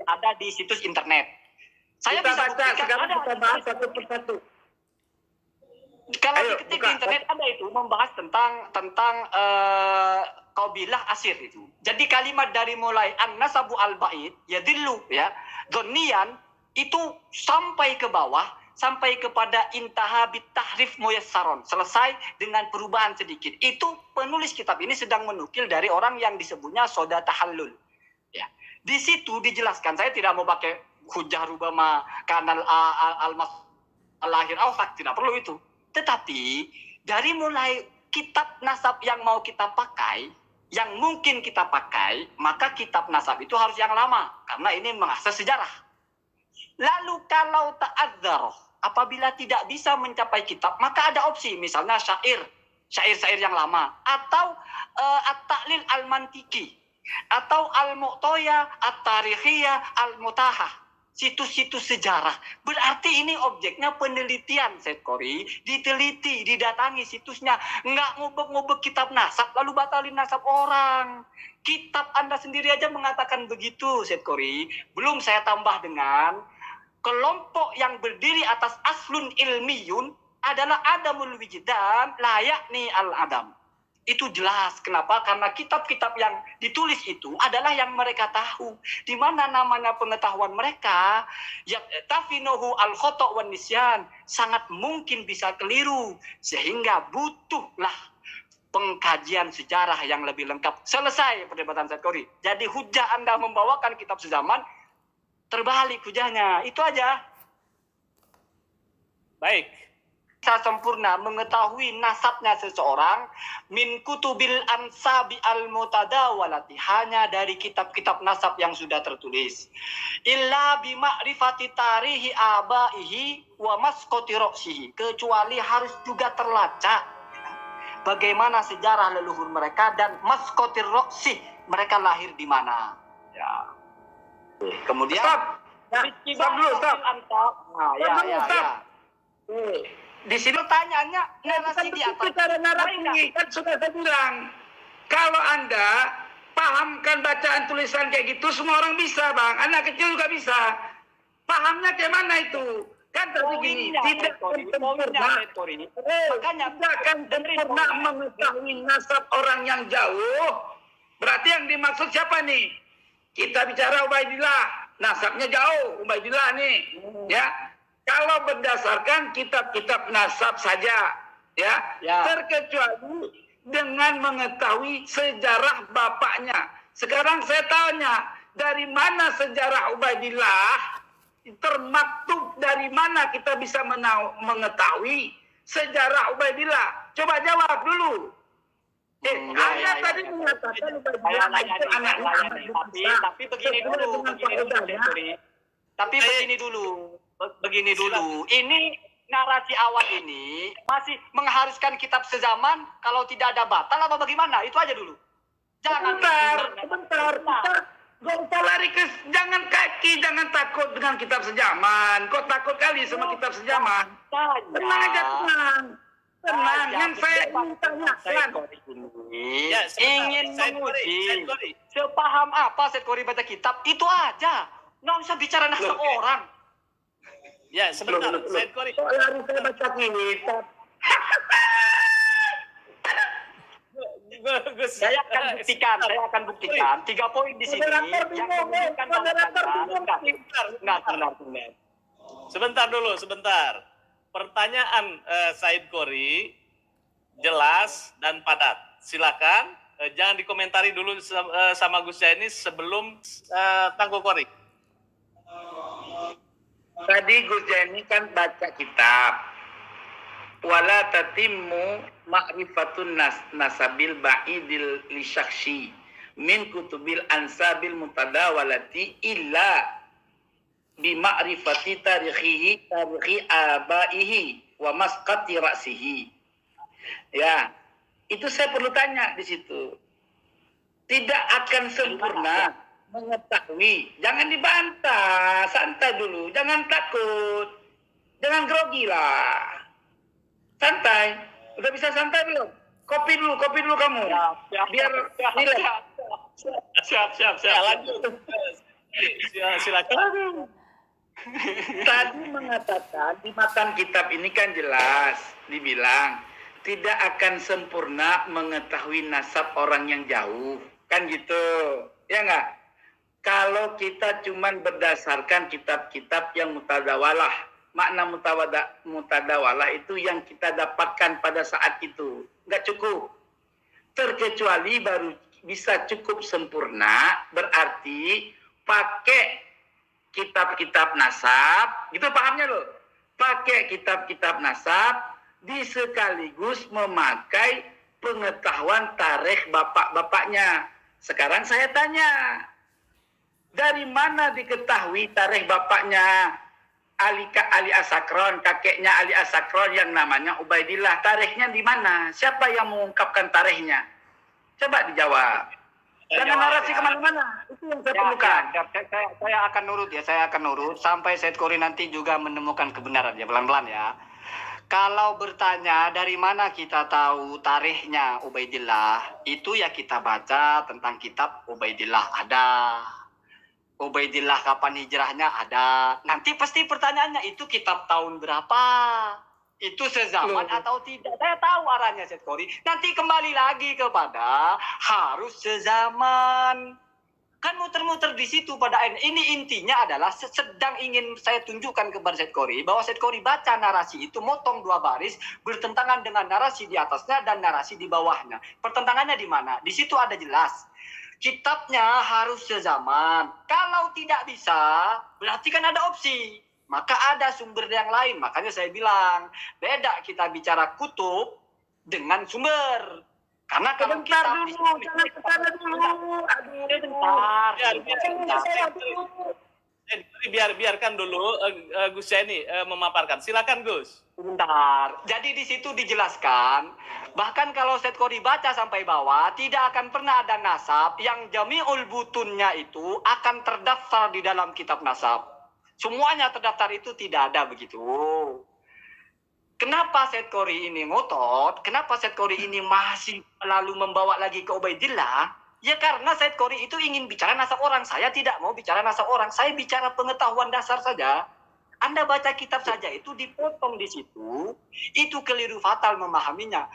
ada di situs internet. Saya kita bisa baca, buktikan sekarang ada. kita bahas satu persatu. Kalau Ayo, diketik buka. di internet ada itu membahas tentang qaubilah asir itu. Jadi kalimat dari mulai an-nasabu al-ba'id, yadillu ya, dhonniyan itu sampai ke bawah, sampai kepada intaha bitahrif muyassaron, selesai dengan perubahan sedikit. Itu penulis kitab ini sedang menukil dari orang yang disebutnya Soda Tahallul. Ya. Di situ dijelaskan, saya tidak mau pakai hujah rubama kanal al-lahir awsak, tidak perlu itu. Tetapi dari mulai kitab nasab yang mau kita pakai, yang mungkin kita pakai, maka kitab nasab itu harus yang lama, karena ini mengakses sejarah. Lalu kalau ta'adzar, apabila tidak bisa mencapai kitab, maka ada opsi, misalnya syair-syair yang lama, atau at-ta'lil al-mantiki, atau al-mu'toya, at-tarikhiyah, al-mutahah, situs-situs sejarah. Berarti ini objeknya penelitian, Said Qori. Diteliti, didatangi situsnya. Nggak ngubek-ngubek kitab nasab, lalu batalin nasab orang. Kitab Anda sendiri aja mengatakan begitu, Said Qori. Belum saya tambah dengan kelompok yang berdiri atas aslun ilmiyun adalah adamul wijdan, layak nih al-adam. Itu jelas. Kenapa? Karena kitab-kitab yang ditulis itu adalah yang mereka tahu. Di mana namanya pengetahuan mereka, ya tafinuhu al-khata' wan nisyan, sangat mungkin bisa keliru, sehingga butuhlah pengkajian sejarah yang lebih lengkap. Selesai perdebatan Said Qori. Jadi hujah Anda membawakan kitab sezaman, terbalik hujahnya. Itu aja. Baik. Bisa sempurna mengetahui nasabnya seseorang min kutubil ansabi al-mutadawalati, hanya dari kitab-kitab nasab yang sudah tertulis. Illa bima'rifati tarihi abaihi wa masqati ra'sihi, kecuali harus juga terlacak bagaimana sejarah leluhur mereka dan masqati ra'si, mereka lahir di mana. Ya. Kemudian Stop dulu, stop. Nah, ya. Di sini Pertanyaannya narasi di atas. cara narasi kan sudah saya bilang. Kalau Anda pahamkan bacaan tulisan kayak gitu, semua orang bisa, Bang. Anak kecil juga bisa. Pahamnya kayak mana itu? Kan tadi gini, tidak sempurna. Makanya tidak akan sempurna mengetahui nasab orang yang jauh. Berarti yang dimaksud siapa nih? Kita bicara Ubaidillah, nasabnya jauh, Ubaidillah nih, ya. Kalau berdasarkan kitab-kitab nasab saja, ya, terkecuali dengan mengetahui sejarah bapaknya. Sekarang saya tanya, dari mana sejarah Ubaidillah? Termaktub dari mana kita bisa mengetahui sejarah Ubaidillah? Coba jawab dulu. Anda tadi mengatakan Ubaidillah itu anak-anak. Tapi begini dulu. Tapi begini dulu. Ini narasi awal ini masih mengharuskan kitab sezaman kalau tidak ada batal apa bagaimana? Itu aja dulu. Sebentar. Gak usah lari ke, jangan kaki, jangan takut dengan kitab sejaman. Kok takut kali sama kitab sejaman? Tenang aja, tenang. Yang saya ingin tanyakan. Ingin menguji sepaham apa Said Qori baca kitab, itu aja. Nggak usah bicara nasab orang. Ya, sebentar, Said Qori. Kok lari saya baca kitab? Saya akan buktikan 3 poin di sini yang menunjukkan bahwa Sebentar. Pertanyaan Said Qori jelas dan padat. Silakan, jangan dikomentari dulu sama Gus Jaini sebelum Tangguh Qori. Tadi Gus Jaini kan baca kitab. Wala tatimmu ma'rifatun nasabil ba'idil li syakhsi min kutubil ansabil mutadawalati illa bi ma'rifati tarihi abaihi wa masqati ra'sihi. Ya, itu saya perlu tanya di situ. Tidak akan sempurna mengetahui. Jangan dibantah, santai dulu, jangan takut. Jangan grogi lah. Santai. Udah bisa santai belum? Kopi dulu kamu. Biar nilai. Siap. Lanjut. silakan. Tadi mengatakan di matan kitab ini kan jelas dibilang tidak akan sempurna mengetahui nasab orang yang jauh. Kan gitu. Ya enggak? Kalau kita cuman berdasarkan kitab-kitab yang mutadawalah. Makna mutadawalah itu yang kita dapatkan pada saat itu. Enggak cukup. Terkecuali baru bisa cukup sempurna berarti pakai kitab-kitab nasab, gitu pahamnya loh. Pakai kitab-kitab nasab, disekaligus memakai pengetahuan tarikh bapak-bapaknya. Sekarang saya tanya, dari mana diketahui tarikh bapaknya Ali Asakron, kakeknya Ali Asakron yang namanya Ubaidillah? Tarikhnya di mana? Siapa yang mengungkapkan tarikhnya? Coba dijawab. Jangan narasi kemana-mana. Itu yang saya perlukan. Saya akan nurut ya, saya akan nurut sampai Said Qori nanti juga menemukan kebenaran ya, pelan-pelan ya. Kalau bertanya dari mana kita tahu tarikhnya Ubaidillah, itu ya kita baca tentang kitab Ubaidillah ada. Ubaidillah kapan hijrahnya ada. Nanti pasti pertanyaannya itu kitab tahun berapa? Itu sezaman atau tidak? Saya tahu arahnya Said Qori. Nanti kembali lagi kepada harus sezaman. Kan muter-muter di situ pada akhirnya. Ini intinya adalah sedang ingin saya tunjukkan kepada Said Qori bahwa Said Qori baca narasi itu motong 2 baris bertentangan dengan narasi di atasnya dan narasi di bawahnya. Pertentangannya di mana? Di situ ada jelas. Kitabnya harus sezaman. Kalau tidak bisa, berarti kan ada opsi. Maka ada sumber yang lain. Makanya saya bilang, beda kita bicara kutub dengan sumber. Karena kalau Sebentar kita... dulu, jangan kesana dulu. Biarkan dulu Gus Zaini memaparkan. Silakan Gus. Sebentar. Jadi di situ dijelaskan, bahkan kalau Said Qori baca sampai bawah, tidak akan pernah ada nasab yang jami'ul butunnya itu akan terdaftar di dalam kitab nasab. Semuanya terdaftar itu tidak ada begitu. Kenapa Said Qori ini ngotot? Kenapa Said Qori ini masih lalu membawa lagi ke Ubaidillah? Ya karena Said Qori itu ingin bicara nasab orang. Saya tidak mau bicara nasab orang. Saya bicara pengetahuan dasar saja. Anda baca kitab saja itu dipotong di situ. Itu keliru fatal memahaminya.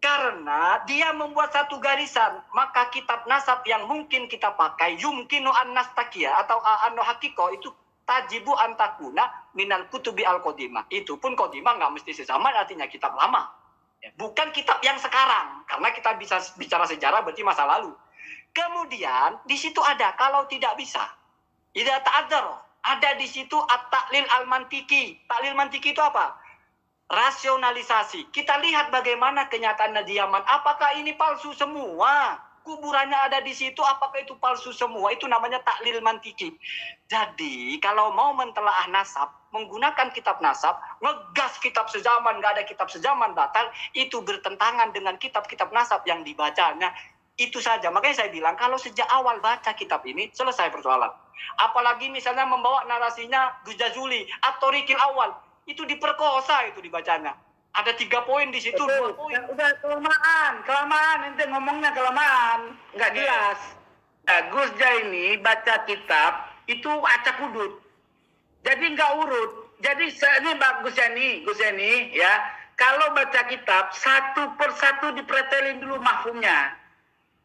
Karena dia membuat satu garisan. Maka kitab nasab yang mungkin kita pakai yumkinu an-nastakia atau an-hakiko itu tajibu antakuna minal kutubi al-qodimah. Itu pun qodimah nggak mesti sezaman, artinya kitab lama. Bukan kitab yang sekarang. Karena kita bisa bicara sejarah berarti masa lalu. Kemudian di situ ada kalau tidak bisa. Idza ta'adzara. Ada di situ at-ta'lil al-mantiki. Ta'lil mantiki itu apa? Rasionalisasi. Kita lihat bagaimana kenyataannya di Yaman. Apakah ini palsu semua? Kuburannya ada di situ, apakah itu palsu semua? Itu namanya taklil mantiki. Jadi, kalau mau mentelaah nasab, menggunakan kitab nasab, ngegas kitab sezaman, nggak ada kitab sezaman batal, itu bertentangan dengan kitab-kitab nasab yang dibacanya. Itu saja. Makanya saya bilang, kalau sejak awal baca kitab ini, selesai persoalan. Apalagi misalnya membawa narasinya Gus Jazuli, atau Rikil Awal, itu diperkosa itu dibacanya. Ada 3 poin di situ, 2 poin. Udah kelamaan, ente ngomongnya kelamaan, nggak jelas. Nah, Gus Zaini baca kitab itu acak udut, jadi nggak urut. Jadi ini Gus Zaini ya, kalau baca kitab satu persatu dipretelin dulu mafhumnya.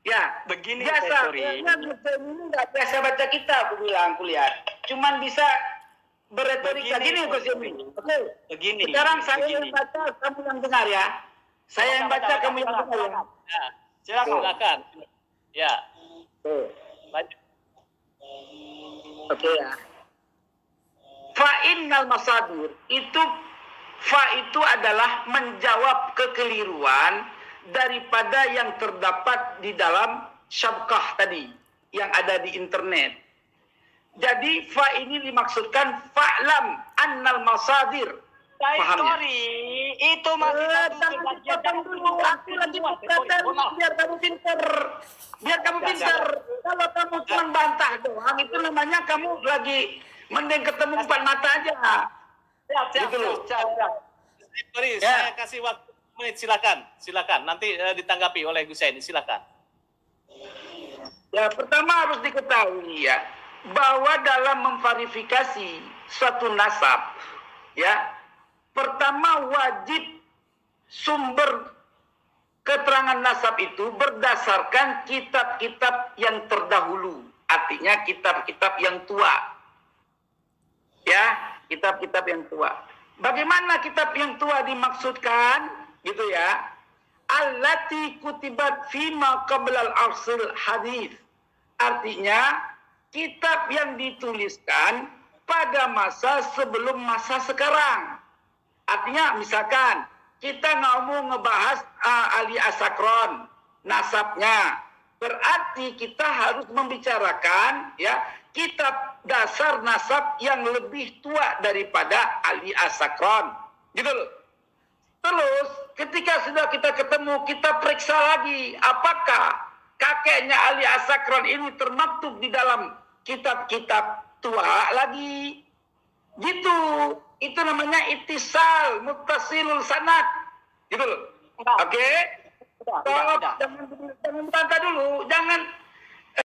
Ya, begini biasa. Gus Zaini nggak biasa baca kitab, aku bilang kuliah. Cuman bisa berretorika gini Gus Zaini. Oke. Begini. Sekarang saya yang baca, kamu yang dengar ya. Saya yang baca, kamu yang dengar ya. Ya, silakan. Ya. Lanjut. Oke ya. Fa'innal masadir itu adalah menjawab kekeliruan daripada yang terdapat di dalam syabkah tadi yang ada di internet. Jadi fa ini dimaksudkan fa'lam annal masadir. Said Qori, itu masih aku lagi biar kamu pinter. Kalau kamu cuma bantah doang, itu namanya kamu lagi mending ketemu 4 mata aja. Siap. Said Qori, saya kasih waktu menit, silakan. Nanti ditanggapi oleh Gus Zaini, silakan. Ya, pertama harus diketahui ya, bahwa dalam memverifikasi suatu nasab, ya, pertama wajib sumber keterangan nasab itu berdasarkan kitab-kitab yang terdahulu, artinya kitab-kitab yang tua, ya, kitab-kitab yang tua. Bagaimana kitab yang tua dimaksudkan, gitu ya? Allati kutibat fima qablal arsil hadis. Artinya kitab yang dituliskan pada masa sebelum masa sekarang. Artinya misalkan kita mau ngebahas Ali Asakron, nasabnya. Berarti kita harus membicarakan ya kitab dasar nasab yang lebih tua daripada Ali Asakron. Gitu loh. Terus ketika sudah kita ketemu, kita periksa lagi apakah kakeknya Ali Asakron ini termaktub di dalam kitab-kitab tua lagi. Gitu. Itu namanya ittisal, muttasilul sanad. Gitu loh. Oke? Udah. Jangan bantah dulu. Jangan